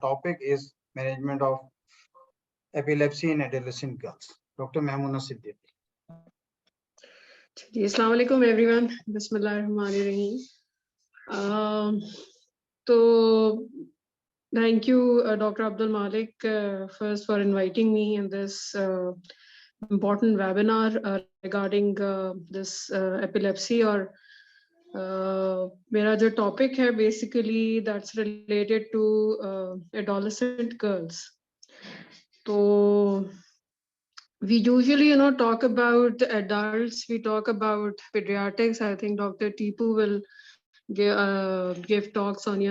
topic is management of epilepsy in adolescent girls. Dr. Maimoona Siddiqui. Assalamu alaikum everyone. Bismillahirrahmanirrahim. So thank you, Dr. Abdul Malik, first for inviting me in this important webinar regarding this epilepsy or मेरा जो topic है basically that's related to adolescent girls. So we usually, talk about adults, we talk about pediatrics. I think Dr. Tipu will give talks on,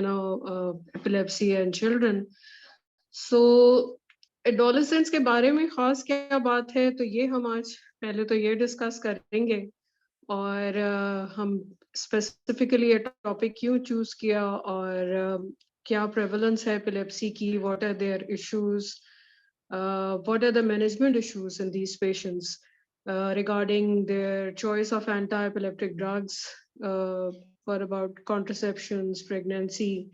epilepsy and children. So adolescents के बारे में खास क्या बात है, तो ये हम आज पहले तो ये डिस्कस करेंगे और हम स्पेसिफिकली ये टॉपिक क्यों चूज किया और क्या प्रेवलेंस है एपिलेप्सी की, what are their issues, what are the management issues in these patients regarding their choice of anti-epileptic drugs for about contraceptions, pregnancy,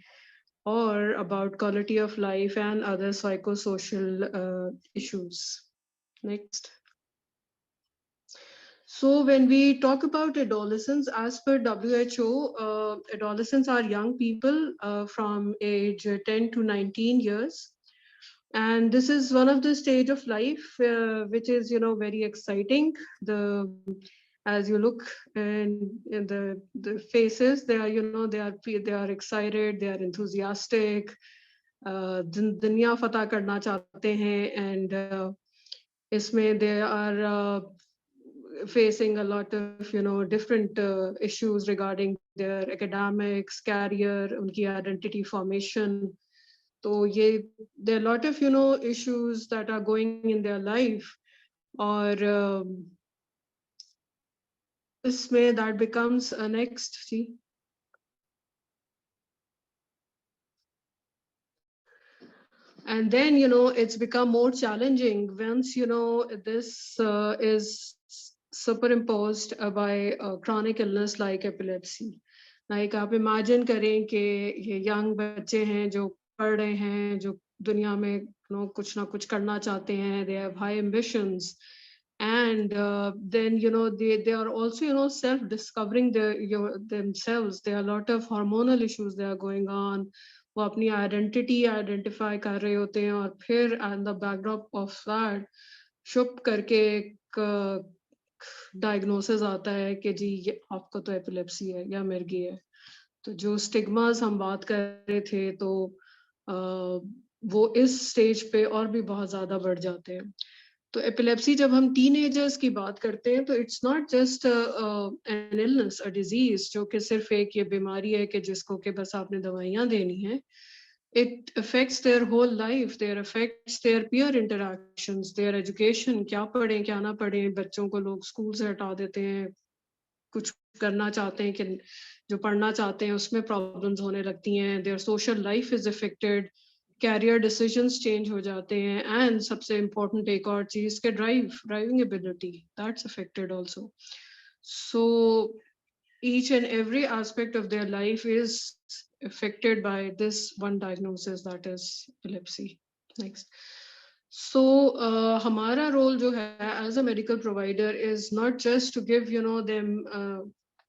or about quality of life and other psychosocial issues. Next. So when we talk about adolescents, as per WHO, adolescents are young people from age 10 to 19 years. And this is one of the stage of life which is, very exciting. As you look in the faces, they are, they are excited, they are enthusiastic. दुनिया फतह करना चाहते हैं, and इसमें they are facing a lot of, different issues regarding their academics, career, उनकी identity formation. So there are a lot of issues that are going in their life, or इसमें that becomes a next. See, and then it's become more challenging once this is superimposed by a chronic illness like epilepsy. Like आप imagine करें कि ये young बच्चे हैं जो पढ़ रहे हैं, जो दुनिया में कुछ ना कुछ करना चाहते हैं, they have high ambitions, and then they are also self discovering themselves. There are a lot of hormonal issues that are going on. वो अपनी identity identify कर रहे होते हैं, और फिर on the backdrop of that shop करके एक diagnosis आता है कि जी ये आपको तो epilepsy है या मिर्गी है. तो जो stigmas हम बात कर रहे थे, तो वो इस स्टेज पे और भी बहुत ज्यादा बढ़ जाते हैं. तो एपिलेप्सी जब हम टीनेजर्स की बात करते हैं, तो it's not just an illness, a disease, जो कि सिर्फ एक ये बीमारी है कि जिसको कि बस आपने दवाइयां देनी है. It affects their whole life. There affects their peer interactions, their education. क्या पढ़ें क्या ना पढ़ें, बच्चों को लोग स्कूल से हटा देते हैं. कुछ करना चाहते हैं कि जो पढ़ना चाहते हैं उसमें प्रॉब्लम्स होने लगती हैं. Their social life is affected. Career decisions change हो जाते हैं, and सबसे important एक और चीज के driving ability, that's affected also. So each and every aspect of their life is affected by this one diagnosis, that is epilepsy. Next. So हमारा role जो है as a medical provider is not just to give them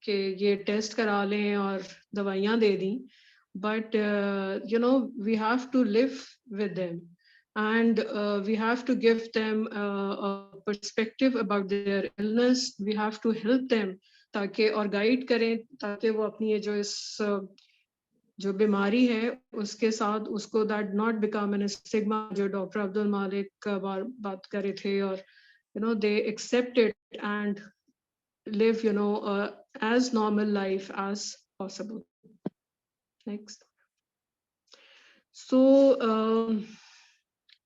कि ये test करा लें और दवाइयां दे दी, but we have to live with them, and we have to give them a perspective about their illness. We have to help them ताकि और guide करें ताकि वो अपनी ये जो बीमारी है उसके साथ उसको that not become an stigma, जो डॉक्टर अब्दुल मालिक बात कर रहे थे, और they accept it and live as normal life as possible. Next. So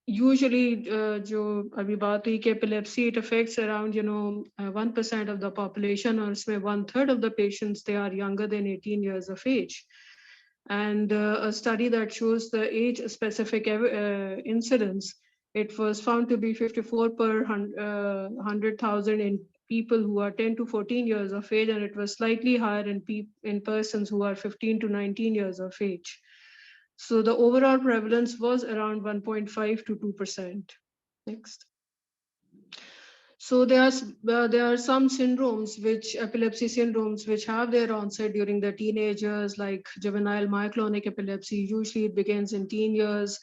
usually जो अभी बात हुई कि epilepsy, it affects around 1% of the population, और इसमें 1/3 of the patients, they are younger than 18 years of age. And a study that shows the age specific incidence, it was found to be 54 per 100,000 in people who are 10 to 14 years of age, and it was slightly higher in persons who are 15 to 19 years of age. So the overall prevalence was around 1.5 to 2%. Next. So there are some syndromes, which epilepsy syndromes, which have their onset during the teenagers, like juvenile myoclonic epilepsy. Usually it begins in teen years.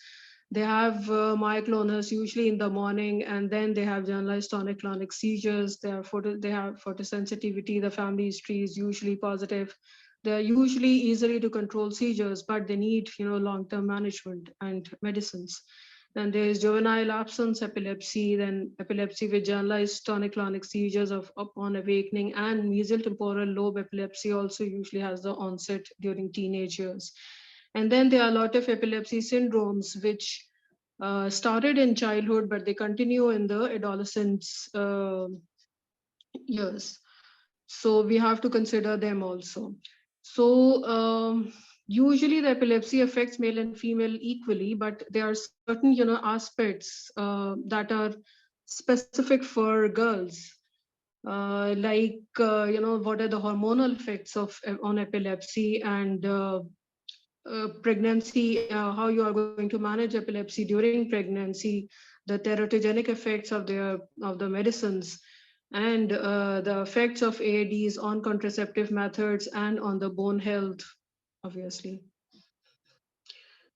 They have myoclonus usually in the morning, and then they have generalized tonic-clonic seizures. They have photosensitivity. The family history is usually positive. They are usually easily to control seizures, but they need long-term management and medicines. Then there is juvenile absence epilepsy, then epilepsy with generalized tonic-clonic seizures upon awakening, and mesial temporal lobe epilepsy also usually has the onset during teenage years. And then there are a lot of epilepsy syndromes which started in childhood, but they continue in the adolescence years. So we have to consider them also. So usually the epilepsy affects male and female equally, but there are certain aspects that are specific for girls. What are the hormonal effects of on epilepsy, and pregnancy, how you are going to manage epilepsy during pregnancy, the teratogenic effects of the medicines, and the effects of AADs on contraceptive methods and on the bone health, obviously.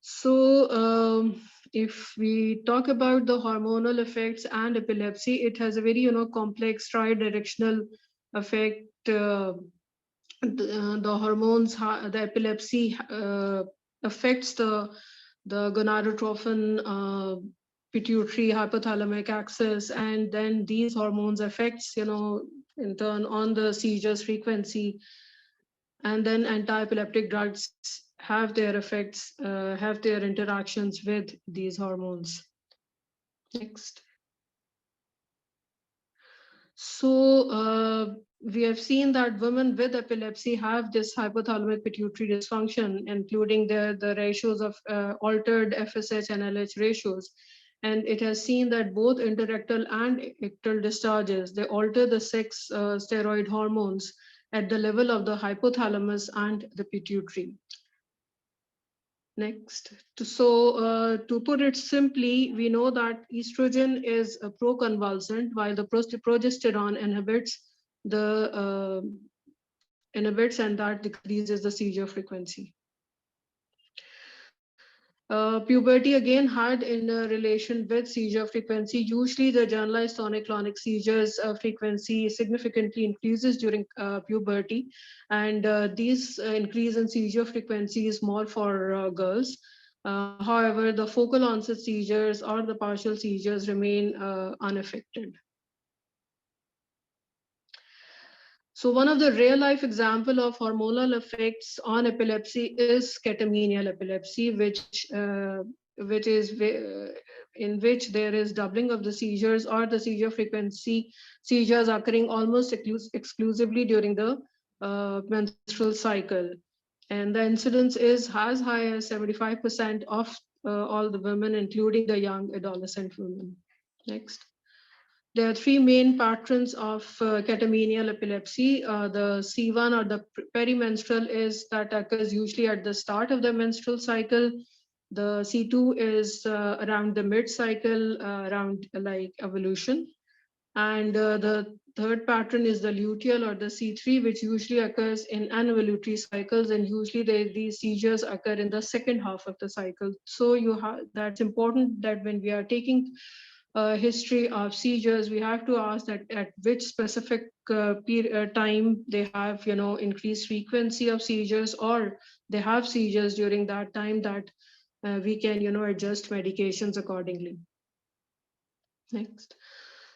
So if we talk about the hormonal effects and epilepsy, it has a very complex tri-directional effect. The hormones, the epilepsy affects the gonadotrophin, pituitary, hypothalamic axis, and then these hormones affects in turn on the seizures frequency, and then anti-epileptic drugs have their effects, have their interactions with these hormones. Next. So we have seen that women with epilepsy have this hypothalamic pituitary dysfunction, including the ratios of altered FSH and LH ratios. And it has seen that both interrectal and ictal discharges, they alter the sex steroid hormones at the level of the hypothalamus and the pituitary. Next. To put it simply, we know that estrogen is a proconvulsant, while the progesterone inhibits and that decreases the seizure frequency. Puberty again had in a relation with seizure frequency. Usually the generalized tonic-clonic seizures frequency significantly increases during puberty, and these increase in seizure frequency is more for girls. However, the focal onset seizures or the partial seizures remain unaffected. So one of the real life example of hormonal effects on epilepsy is catamenial epilepsy, which is in which there is doubling of the seizures or the seizure frequency, seizures occurring almost exclusively during the menstrual cycle. And the incidence is as high as 75% of all the women, including the young adolescent women. Next. There are three main patterns of catamenial epilepsy. The C1 or the perimenstrual is that occurs usually at the start of the menstrual cycle. The C2 is around the mid-cycle, around like evolution. And the third pattern is the luteal or the C3, which usually occurs in anovulatory cycles, and usually these seizures occur in the second half of the cycle. So that's important that when we are taking history of seizures, we have to ask that at which specific time they have increased frequency of seizures, or they have seizures during that time, that we can adjust medications accordingly. Next.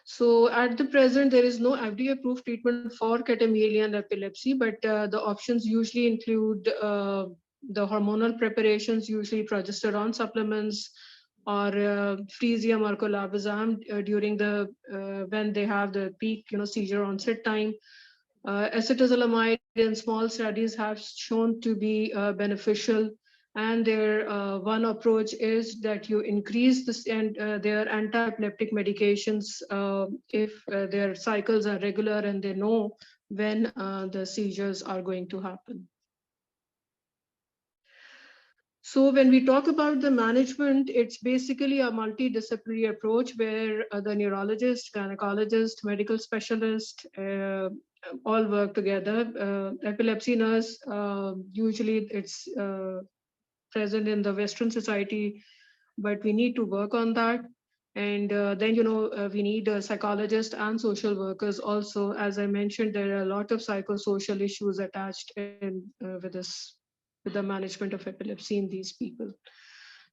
So at the present, there is no FDA approved treatment for catamenial epilepsy, but the options usually include the hormonal preparations, usually progesterone supplements, or frisium or clobazam during the when they have the peak seizure onset time. Acetazolamide in small studies have shown to be beneficial, and their one approach is that you increase this and their anti-epileptic medications if their cycles are regular and they know when the seizures are going to happen. So when we talk about the management, it's basically a multidisciplinary approach where the neurologist, gynecologist, medical specialist all work together. Epilepsy nurse, usually it's present in the Western society, but we need to work on that. And then, we need psychologists and social workers also. As I mentioned, there are a lot of psychosocial issues attached with the management of epilepsy in these people.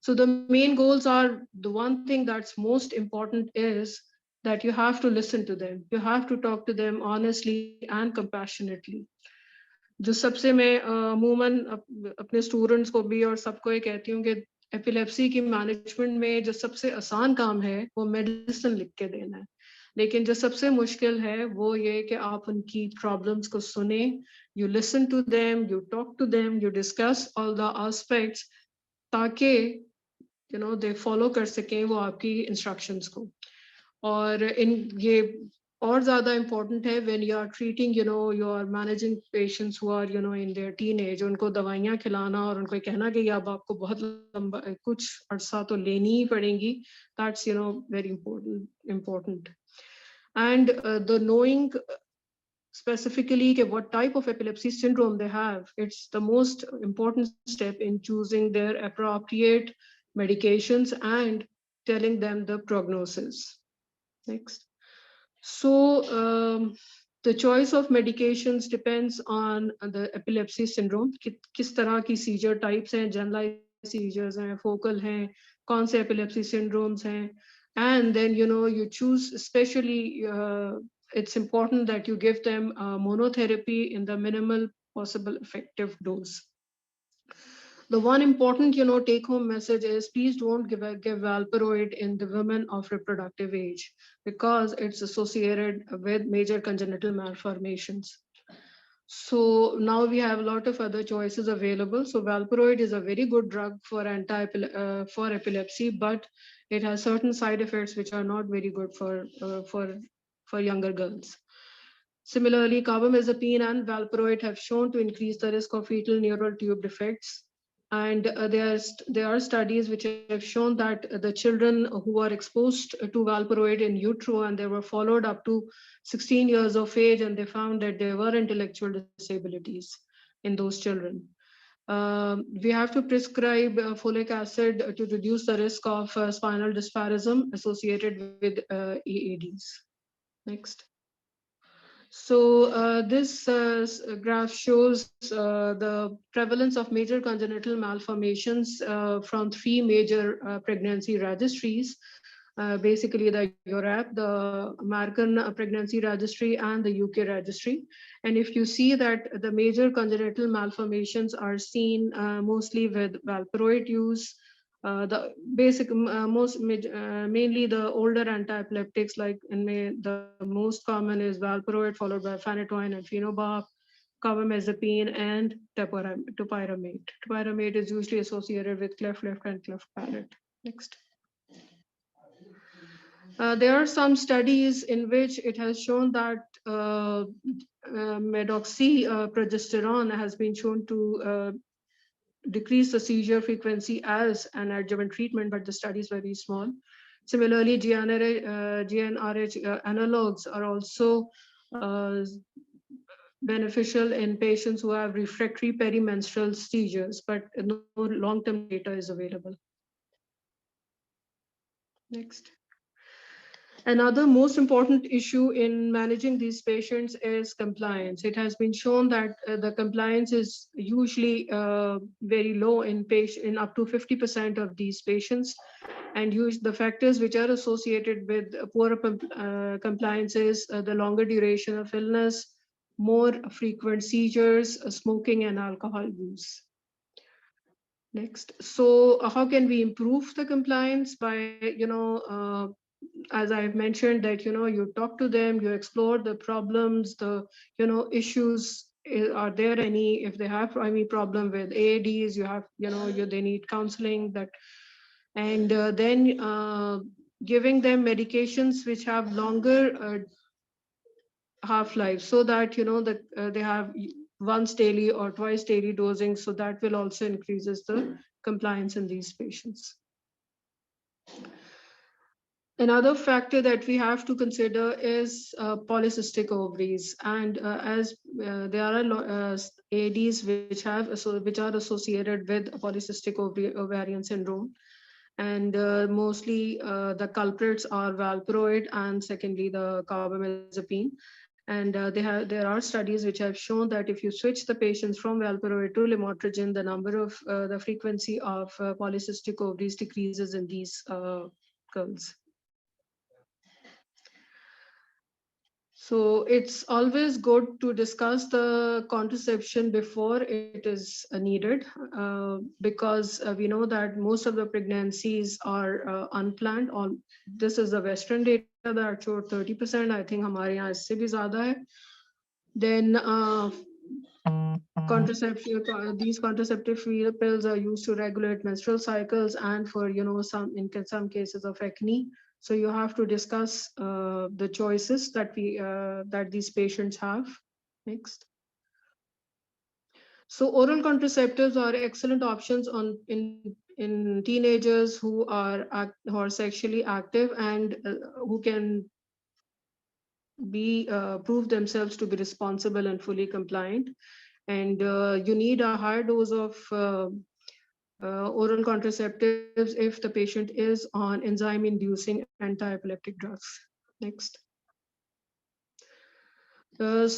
So the main goals are, the one thing that's most important is that you have to listen to them. You have to talk to them honestly and compassionately. जो सबसे मैं अमूमन अपने students को भी और सबको ये कहती हूँ कि एपिलेप्सी की मैनेजमेंट में जो सबसे आसान काम है वो मेडिसिन लिख के देना है, लेकिन जो सबसे मुश्किल है वो ये कि आप उनकी प्रॉब्लम्स को सुने, you listen to them, you talk to them, you discuss all the aspects, ताकि दे फॉलो कर सकें वो आपकी इंस्ट्रक्शंस को. और इन ये और ज़्यादा इम्पोर्टेंट है when you are treating, you are managing patients who are in their teenage. उनको दवाइयाँ खिलाना और उनको कहना कि अब आपको बहुत लंबा कुछ अरसा तो लेनी ही पड़ेंगी, that's very important. And the knowing specifically what type of epilepsy syndrome they have, it's the most important step in choosing their appropriate medications and telling them the prognosis. Next. So the choice of medications depends on the epilepsy syndrome. किस तरह की seizure types हैं, generalized seizures हैं, focal हैं, कौन से epilepsy syndromes हैं, and then you choose especially it's important that you give them monotherapy in the minimal possible effective dose. The one important, take-home message is please don't give valproate in the women of reproductive age because it's associated with major congenital malformations. So now we have a lot of other choices available. So valproate is a very good drug for for epilepsy, but it has certain side effects which are not very good for younger girls. Similarly, carbamazepine and valproate have shown to increase the risk of fetal neural tube defects. And there are studies which have shown that the children who are exposed to valproate in utero and they were followed up to 16 years of age, and they found that there were intellectual disabilities in those children. We have to prescribe folic acid to reduce the risk of spinal dyspharism associated with EADs. Next. So this graph shows the prevalence of major congenital malformations from 3 major pregnancy registries, basically the Europe, the American Pregnancy Registry, and the UK Registry. And if you see that the major congenital malformations are seen mostly with valproate use, the basic mainly the older anti-epileptics, like the most common is valproate followed by phenytoin and phenobarb, carbamazepine, and topiramate. Topiramate is usually associated with cleft lip and cleft palate. Next. There are some studies in which it has shown that medoxyprogesterone has been shown to decrease the seizure frequency as an adjuvant treatment, but the study is very small. Similarly, GnRH analogs are also beneficial in patients who have refractory perimenstrual seizures, but no long-term data is available. Next. Another most important issue in managing these patients is compliance. It has been shown that the compliance is usually very low in up to 50% of these patients. And the factors which are associated with poor compliance is the longer duration of illness, more frequent seizures, smoking, and alcohol use. Next. So how can we improve the compliance? By, as I've mentioned, that you talk to them, you explore the problems, the issues. Are there any? If they have any problem with AADs, you have they need counseling. That, and then giving them medications which have longer half-life, so that they have once daily or twice daily dosing. So that will also increases the compliance in these patients. Another factor that we have to consider is polycystic ovaries, and as there are ADs which are associated with polycystic ovarian syndrome, and mostly the culprits are valproate and secondly the carbamazepine. And there are studies which have shown that if you switch the patients from valproate to lamotrigine, the frequency of polycystic ovaries decreases in these girls. So it's always good to discuss the contraception before it is needed, because we know that most of the pregnancies are unplanned. This is the Western data that showed 30%. I think हमारे यहाँ इससे भी ज़्यादा है. Then these contraceptive pills are used to regulate menstrual cycles and for in some cases of acne. So you have to discuss the choices that these patients have. Next. So oral contraceptives are excellent options in teenagers who are sexually active and who can prove themselves to be responsible and fully compliant. And you need a higher dose of oral contraceptives if the patient is on enzyme-inducing anti-epileptic drugs. Next. The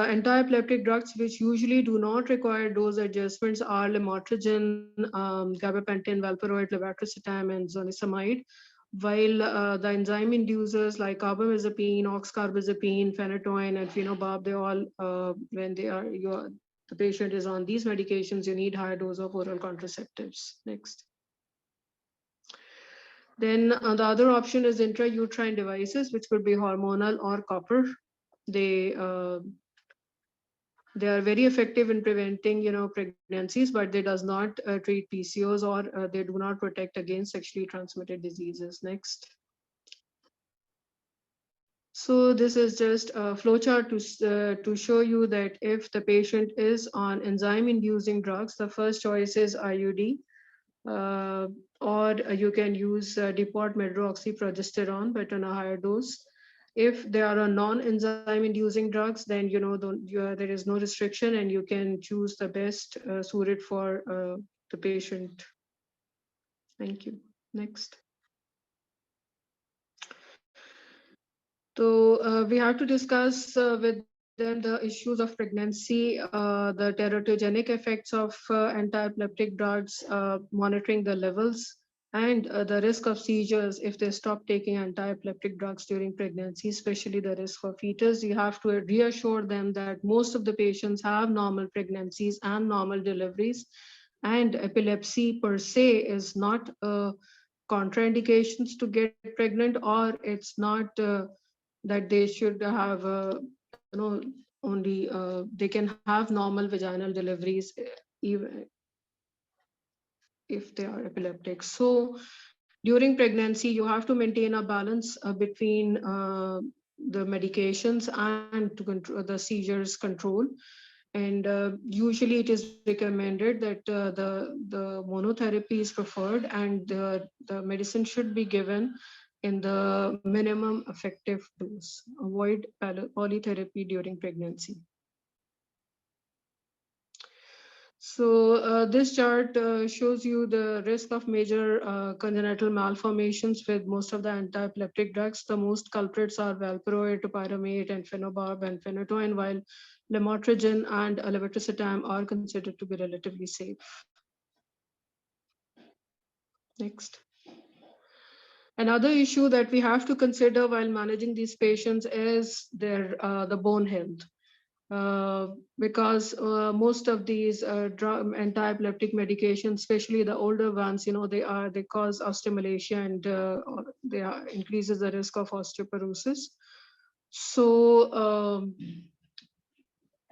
anti-epileptic drugs which usually do not require dose adjustments are lamotrigine, gabapentin, valproate, levetiracetam, and zonisamide. While the enzyme inducers like carbamazepine, oxcarbazepine, phenytoin, and phenobarb, they all, when the patient is on these medications, you need higher dose of oral contraceptives. Next. Then the other option is intrauterine devices, which could be hormonal or copper. They are very effective in preventing, pregnancies, but they does not treat PCOS or they do not protect against sexually transmitted diseases. Next. So this is just a flowchart to show you that if the patient is on enzyme-inducing drugs, the first choice is IUD. Or you can use depot medroxyprogesterone, but on a higher dose. If they are on non-enzyme inducing drugs, then there is no restriction and you can choose the best suited for the patient. Thank you. Next. So we have to discuss with them the issues of pregnancy, the teratogenic effects of anti-epileptic drugs, monitoring the levels, and the risk of seizures if they stop taking anti-epileptic drugs during pregnancy, especially the risk for fetus. You have to reassure them that most of the patients have normal pregnancies and normal deliveries, and epilepsy per se is not contraindications to get pregnant, or it's not that they should have only they can have normal vaginal deliveries even if they are epileptic. So during pregnancy you have to maintain a balance between the medications and to control the seizures control. And usually it is recommended that the monotherapy is preferred, and the medicine should be given in the minimum effective dose. Avoid polytherapy during pregnancy. So this chart shows you the risk of major congenital malformations with most of the anti-epileptic drugs. The most culprits are valproate, topiramate, and phenobarb and phenytoin, while lamotrigine and levetiracetam are considered to be relatively safe. Next. Another issue that we have to consider while managing these patients is the bone health. Because most of these anti-epileptic medications, especially the older ones, they cause osteomalacia and they increases the risk of osteoporosis. So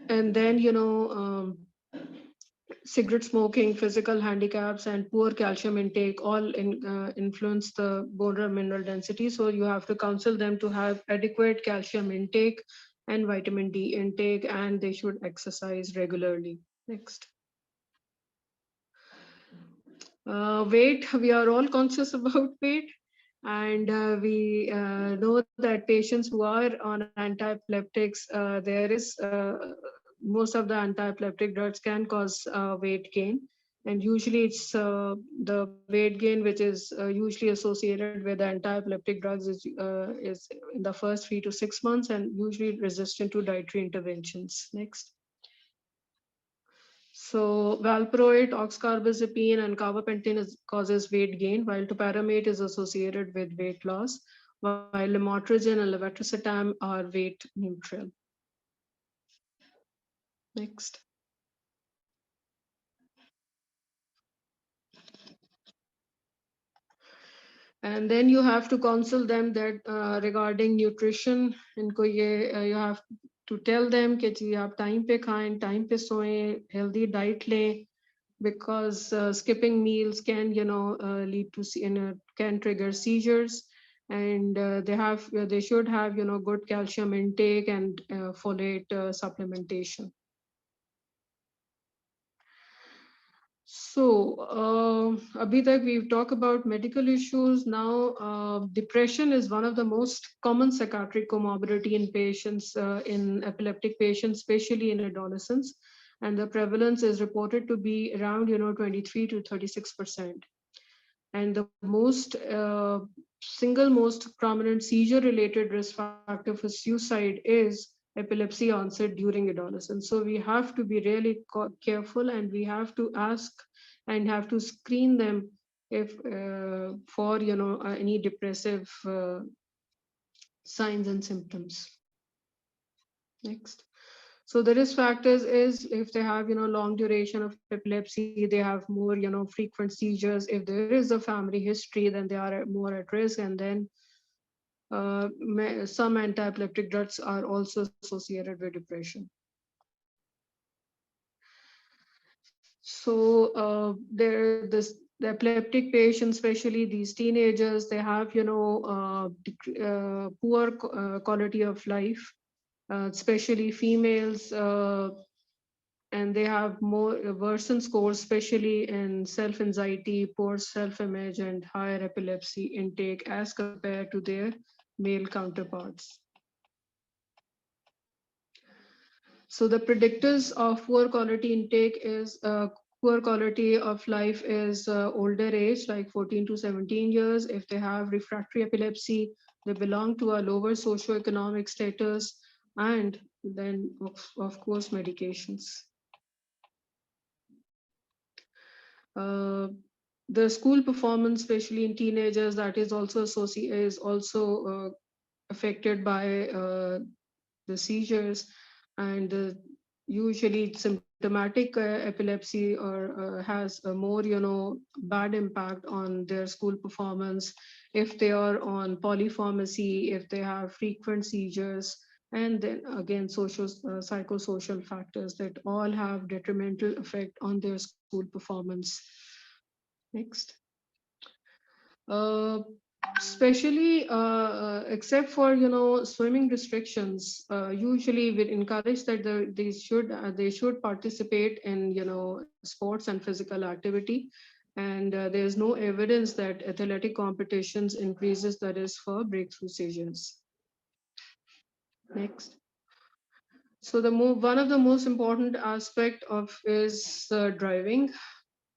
and then cigarette smoking, physical handicaps, and poor calcium intake all influence the bone mineral density. So you have to counsel them to have adequate calcium intake and vitamin D intake, and they should exercise regularly. Next. Weight, we are all conscious about weight, and we know that patients who are on antiepileptics, there is most of the antiepileptic drugs can cause weight gain, and usually it's the weight gain which is usually associated with antiepileptic drugs is in the first 3 to 6 months and usually resistant to dietary interventions. Next. So valproate, oxcarbazepine, and carbapenem causes weight gain, while topiramate is associated with weight loss, while lamotrigine and levetiracetam are weight neutral. Next. And then you have to counsel them that regarding nutrition, इनको ये you have to tell them कि जी आप time पे खाएं, time पे सोएं, healthy diet लें, because skipping meals can lead to can trigger seizures, and they should have good calcium intake and folate supplementation. So abhi tak we've talked about medical issues. Now depression is one of the most common psychiatric comorbidity in patients, in epileptic patients, especially in adolescents, and the prevalence is reported to be around 23 to 36%. And the single most prominent seizure related risk factor for suicide is epilepsy onset during adolescence. So we have to be really careful, and we have to ask and have to screen them if for any depressive signs and symptoms. Next. So the risk factors is if they have long duration of epilepsy, they have more frequent seizures. If there is a family history, then they are more at risk. And then some anti-epileptic drugs are also associated with depression. So the epileptic patients, especially these teenagers, they have poor quality of life, especially females. And they have more worsened scores, especially in self-anxiety, poor self-image, and higher epilepsy intake as compared to their male counterparts. So the predictors of poor quality intake is poor quality of life is older age, like 14 to 17 years. If they have refractory epilepsy, they belong to a lower socioeconomic status, and then of course medications. The school performance, especially in teenagers, that is also affected by the seizures, and usually symptomatic epilepsy or has a more bad impact on their school performance if they are on polypharmacy, if they have frequent seizures, and then again psychosocial factors that all have detrimental effect on their school performance. Next. Especially except for swimming restrictions, usually we encourage that they should participate in sports and physical activity, and there's no evidence that athletic competitions increases the risk for breakthrough seizures. Next. So one of the most important aspect of is driving.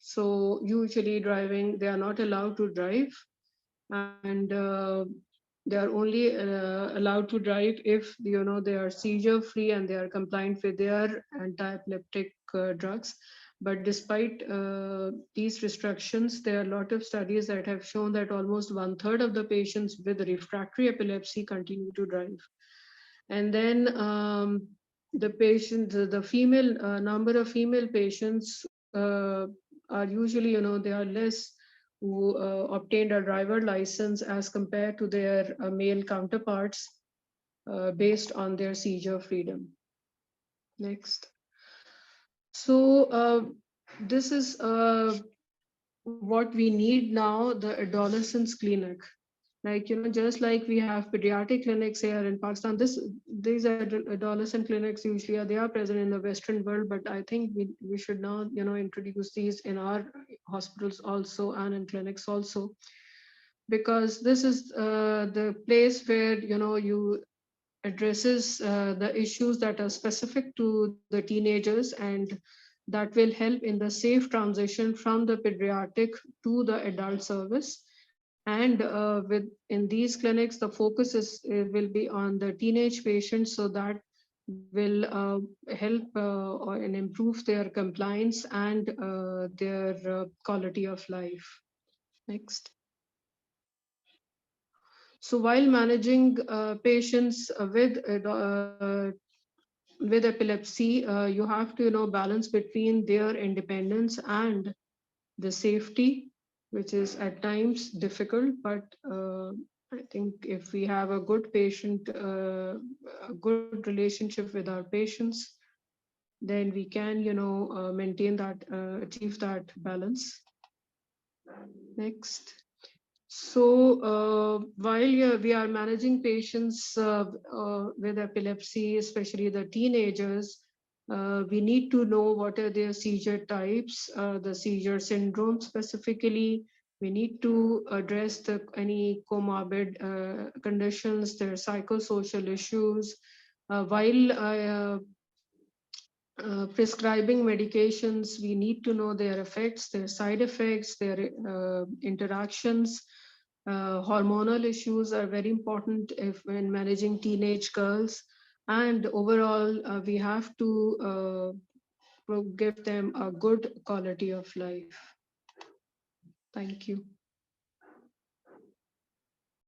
So usually driving, they are not allowed to drive, and they are only allowed to drive if they are seizure free and they are compliant with their anti-epileptic drugs. But despite these restrictions, there are a lot of studies that have shown that almost 1/3 of the patients with refractory epilepsy continue to drive. And then the female number of female patients are usually they are less who obtained a driver license as compared to their male counterparts based on their seizure freedom. Next. So this is what we need now, the adolescents clinic. Like, just like we have pediatric clinics here in Pakistan, these adolescent clinics usually they are present in the Western world, but I think we should now, introduce these in our hospitals also and in clinics also, because this is the place where, you addresses the issues that are specific to the teenagers, and that will help in the safe transition from the pediatric to the adult service. And with in these clinics, the focus is will be on the teenage patients, so that will help and improve their compliance and their quality of life. Next. So while managing patients with epilepsy, you have to, balance between their independence and the safety, which is at times difficult. But I think if we have a good a good relationship with our patients, then we can, maintain that, achieve that balance. Next. So while we are managing patients with epilepsy, especially the teenagers, we need to know what are their seizure types, the seizure syndrome specifically. We need to address any comorbid conditions, their psychosocial issues. While prescribing medications, we need to know their effects, their side effects, their interactions. Hormonal issues are very important if when managing teenage girls. And overall, we have to give them a good quality of life. Thank you.